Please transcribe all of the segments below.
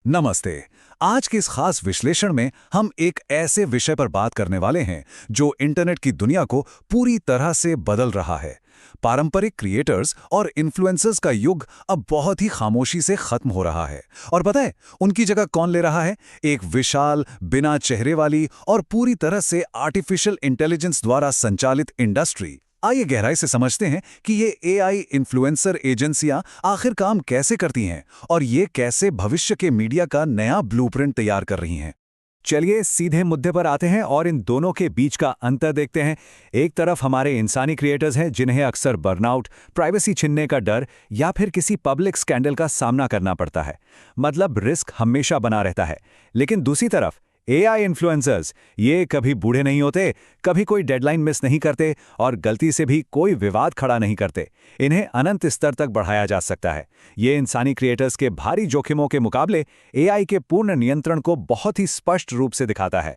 नमस्ते। आज के इस खास विश्लेषण में हम एक ऐसे विषय पर बात करने वाले हैं जो इंटरनेट की दुनिया को पूरी तरह से बदल रहा है। पारंपरिक क्रिएटर्स और इन्फ्लुएंसर्स का युग अब बहुत ही खामोशी से खत्म हो रहा है। और पता है उनकी जगह कौन ले रहा है? एक विशाल, बिना चेहरे वाली और पूरी तरह से आर्टिफिशियल इंटेलिजेंस द्वारा संचालित इंडस्ट्री। आइए गहराई से समझते हैं कि ये एआई इन्फ्लुएंसर एजेंसियां आखिर काम कैसे करती हैं और ये कैसे भविष्य के मीडिया का नया ब्लूप्रिंट तैयार कर रही हैं। चलिए सीधे मुद्दे पर आते हैं और इन दोनों के बीच का अंतर देखते हैं। एक तरफ हमारे इंसानी क्रिएटर्स हैं जिन्हें अक्सर बर्नआउट, प्राइवेसी छीनने का डर या फिर किसी पब्लिक स्कैंडल का सामना करना पड़ता है, मतलब रिस्क हमेशा बना रहता है। लेकिन दूसरी तरफ एआई इन्फ्लुएंसर्स, ये कभी बूढ़े नहीं होते, कभी कोई डेडलाइन मिस नहीं करते और गलती से भी कोई विवाद खड़ा नहीं करते। इन्हें अनंत स्तर तक बढ़ाया जा सकता है। ये इंसानी क्रिएटर्स के भारी जोखिमों के मुकाबले एआई के पूर्ण नियंत्रण को बहुत ही स्पष्ट रूप से दिखाता है।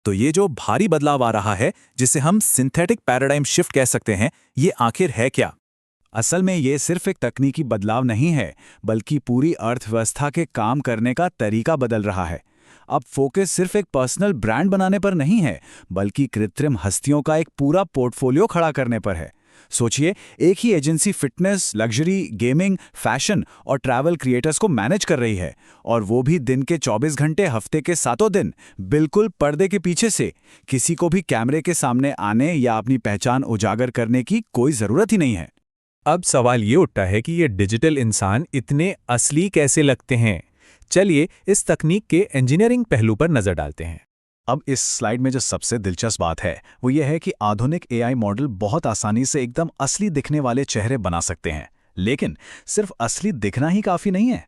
तो ये जो भारी बदलाव आ रहा है, जिसे हम सिंथेटिक पैराडाइम शिफ्ट कह सकते हैं, ये आखिर है क्या? असल में ये सिर्फ एक तकनीकी बदलाव नहीं है, बल्कि पूरी अर्थव्यवस्था के काम करने का तरीका बदल रहा है। अब फोकस सिर्फ एक पर्सनल ब्रांड बनाने पर नहीं है, बल्कि कृत्रिम हस्तियों का एक पूरा पोर्टफोलियो खड़ा करने पर है। सोचिए, एक ही agency fitness, luxury, gaming, fashion और ट्रैवल क्रिएटर्स को मैनेज कर रही है, और वो भी दिन के 24 घंटे हफ्ते के 7 दिन, बिल्कुल पर्दे के पीछे से। किसी को भी कैमरे के सामने आने या अपनी पहचान उजागर करने की कोई जरूरत ही नहीं है। अब सवाल ये उठता है कि ये डिजिटल इंसान इतने असली कैसे लगते हैं? चलिए इस तकनीक के इंजीनियरिंग पहलू पर नजर डालते हैं। अब इस स्लाइड में जो सबसे दिलचस्प बात है वो ये है कि आधुनिक एआई मॉडल बहुत आसानी से एकदम असली दिखने वाले चेहरे बना सकते हैं। लेकिन सिर्फ असली दिखना ही काफी नहीं है।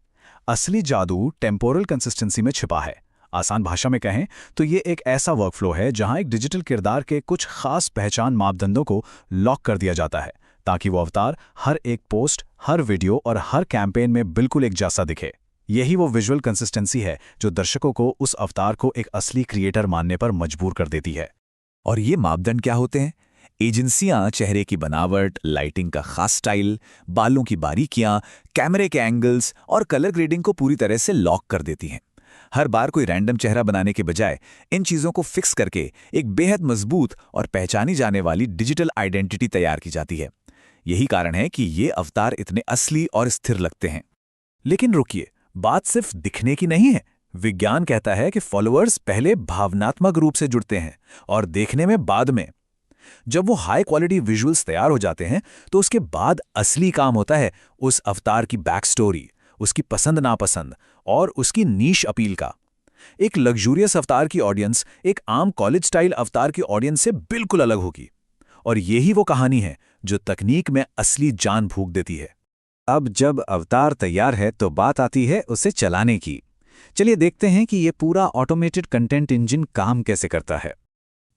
असली जादू टेम्पोरल कंसिस्टेंसी में छिपा है। आसान भाषा में कहें तो ये एक ऐसा वर्कफ्लो है जहां एक डिजिटल किरदार के कुछ खास पहचान मापदंडों को लॉक कर दिया जाता है, ताकि वो अवतार हर एक पोस्ट, हर वीडियो और हर कैंपेन में बिल्कुल एक जैसा दिखे। यही वो विजुअल कंसिस्टेंसी है जो दर्शकों को उस अवतार को एक असली क्रिएटर मानने पर मजबूर कर देती है। और ये मापदंड क्या होते हैं? एजेंसियां चेहरे की बनावट, लाइटिंग का खास स्टाइल, बालों की बारीकियां, कैमरे के एंगल्स और कलर ग्रेडिंग को पूरी तरह से लॉक कर देती हैं। हर बार कोई रैंडम चेहरा बनाने के बजाय इन चीजों को फिक्स करके एक बेहद मजबूत और पहचानी जाने वाली डिजिटल आइडेंटिटी तैयार की जाती है। यही कारण है कि ये अवतार इतने असली और स्थिर लगते हैं। लेकिन रुकिए, बात सिर्फ दिखने की नहीं है। विज्ञान कहता है कि फॉलोअर्स पहले भावनात्मक रूप से जुड़ते हैं और देखने में बाद में। जब वो हाई क्वालिटी विजुअल्स तैयार हो जाते हैं तो उसके बाद असली काम होता है उस अवतार की बैक स्टोरी, उसकी पसंद नापसंद और उसकी नीश अपील का। एक लग्जूरियस अवतार की ऑडियंस एक आम कॉलेज स्टाइल अवतार की ऑडियंस से बिल्कुल अलग होगी। और यही वो कहानी है जो तकनीक में असली जान फूंक देती है। अब जब अवतार तैयार है तो बात आती है उसे चलाने की। चलिए देखते हैं कि ये पूरा ऑटोमेटेड कंटेंट इंजन काम कैसे करता है।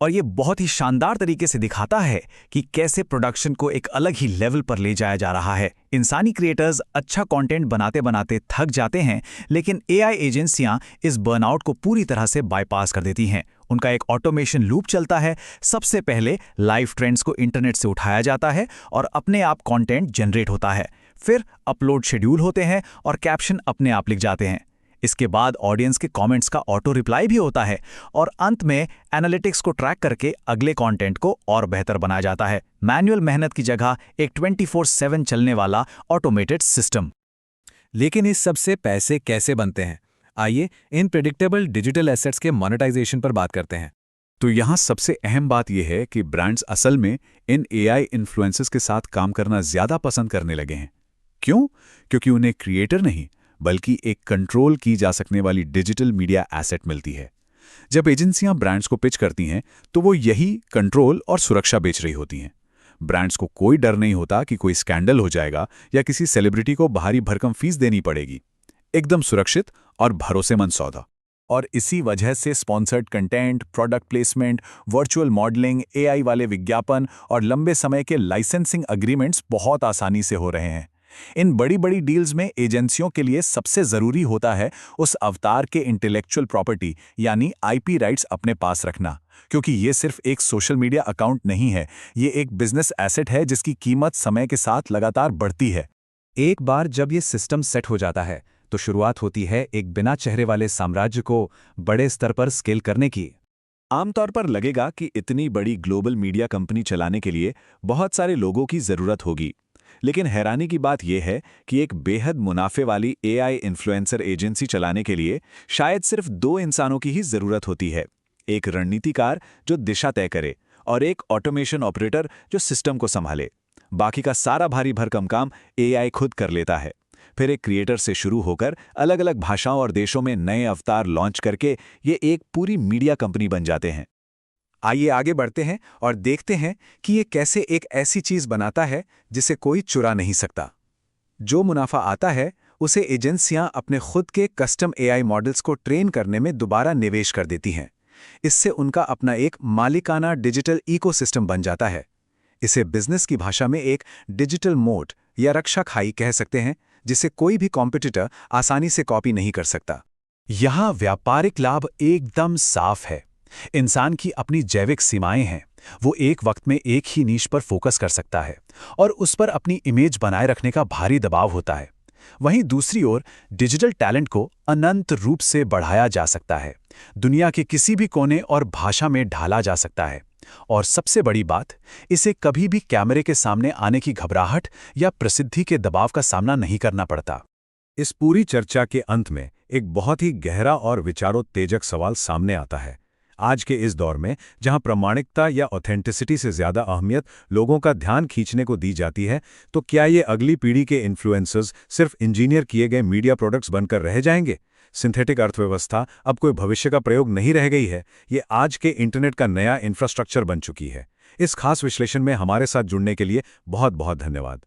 और ये बहुत ही शानदार तरीके से दिखाता है कि कैसे प्रोडक्शन को एक अलग ही लेवल पर ले जाया जा रहा है। इंसानी क्रिएटर्स अच्छा कंटेंट बनाते बनाते थक जाते हैं, लेकिन एआई एजेंसियां इस बर्नआउट को पूरी तरह से बाईपास कर देती हैं। उनका एक ऑटोमेशन लूप चलता है। सबसे पहले लाइव ट्रेंड्स को इंटरनेट से उठाया जाता है और अपने आप कंटेंट जनरेट होता है। फिर अपलोड शेड्यूल होते हैं और कैप्शन अपने आप लिख जाते हैं। इसके बाद ऑडियंस के कमेंट्स का ऑटो रिप्लाई भी होता है और अंत में एनालिटिक्स को ट्रैक करके अगले कंटेंट को और बेहतर बनाया जाता है। मैनुअल मेहनत की जगह एक 24/7 चलने वाला ऑटोमेटेड सिस्टम। लेकिन इस सब से पैसे कैसे बनते हैं? आइए इन प्रेडिक्टेबल डिजिटल एसेट्स के मोनेटाइजेशन पर बात करते हैं। तो यहाँ सबसे अहम बात यह है कि ब्रांड्स असल में इन एआई इन्फ्लुएंसर्स के साथ काम करना ज्यादा पसंद करने लगे हैं। क्यों? क्योंकि उन्हें क्रिएटर नहीं बल्कि एक कंट्रोल की जा सकने वाली डिजिटल मीडिया एसेट मिलती है। जब एजेंसियां ब्रांड्स को पिच करती हैं तो वो यही कंट्रोल और सुरक्षा बेच रही होती हैं। ब्रांड्स को कोई डर नहीं होता कि कोई स्कैंडल हो जाएगा या किसी सेलिब्रिटी को भारी भरकम फीस देनी पड़ेगी। एकदम सुरक्षित और भरोसेमंद सौदा। और इसी वजह से sponsored content, product placement, virtual modelling, AI वाले विज्ञापन और लंबे समय के लाइसेंसिंग एग्रीमेंट्स बहुत आसानी से हो रहे हैं। इन बड़ी बड़ी डील्स में एजेंसियों के लिए सबसे जरूरी होता है उस अवतार के इंटेलेक्चुअल प्रॉपर्टी यानी आईपी राइट्स अपने पास रखना, क्योंकि ये सिर्फ एक सोशल मीडिया अकाउंट नहीं है, ये एक बिजनेस एसेट है जिसकी कीमत समय के साथ लगातार बढ़ती है। एक बार जब ये सिस्टम सेट हो जाता है तो शुरुआत होती है एक बिना चेहरे वाले साम्राज्य को बड़े स्तर पर स्केल करने की। आमतौर पर लगेगा कि इतनी बड़ी ग्लोबल मीडिया कंपनी चलाने के लिए बहुत सारे लोगों की ज़रूरत होगी, लेकिन हैरानी की बात यह है कि एक बेहद मुनाफे वाली AI इन्फ्लुएंसर एजेंसी चलाने के लिए शायद सिर्फ 2 इंसानों की ही ज़रूरत होती है। एक रणनीतिकार जो दिशा तय करे और एक ऑटोमेशन ऑपरेटर जो सिस्टम को संभाले। बाकी का सारा भारी भरकम काम AI खुद कर लेता है। फिर एक क्रिएटर से शुरू होकर अलग अलग भाषाओं और देशों में नए अवतार लॉन्च करके ये एक पूरी मीडिया कंपनी बन जाते हैं। आइए आगे बढ़ते हैं और देखते हैं कि ये कैसे एक ऐसी चीज बनाता है जिसे कोई चुरा नहीं सकता। जो मुनाफा आता है उसे एजेंसियां अपने खुद के कस्टम AI मॉडल्स को ट्रेन करने में दोबारा निवेश कर देती हैं। इससे उनका अपना एक मालिकाना डिजिटल इकोसिस्टम बन जाता है। इसे बिजनेस की भाषा में एक डिजिटल मोट या रक्षा खाई कह सकते हैं, जिसे कोई भी कॉम्पिटिटर आसानी से कॉपी नहीं कर सकता। यहां व्यापारिक लाभ एकदम साफ है। इंसान की अपनी जैविक सीमाएं हैं। वो एक वक्त में एक ही नीश पर फोकस कर सकता है और उस पर अपनी इमेज बनाए रखने का भारी दबाव होता है। वहीं दूसरी ओर डिजिटल टैलेंट को अनंत रूप से बढ़ाया जा सकता है, दुनिया के किसी भी कोने और भाषा में ढाला जा सकता है। और सबसे बड़ी बात, इसे कभी भी कैमरे के सामने आने की घबराहट या प्रसिद्धि के दबाव का सामना नहीं करना पड़ता। इस पूरी चर्चा के अंत में एक बहुत ही गहरा और विचारोत्तेजक सवाल सामने आता है। आज के इस दौर में जहां प्रामाणिकता या ऑथेंटिसिटी से ज़्यादा अहमियत लोगों का ध्यान खींचने को दी जाती है, तो क्या ये अगली पीढ़ी के इन्फ्लुएंसर्स सिर्फ इंजीनियर किए गए मीडिया प्रोडक्ट्स बनकर रह जाएंगे? सिंथेटिक अर्थव्यवस्था अब कोई भविष्य का प्रयोग नहीं रह गई है, ये आज के इंटरनेट का नया इंफ्रास्ट्रक्चर बन चुकी है। इस खास विश्लेषण में हमारे साथ जुड़ने के लिए बहुत बहुत धन्यवाद।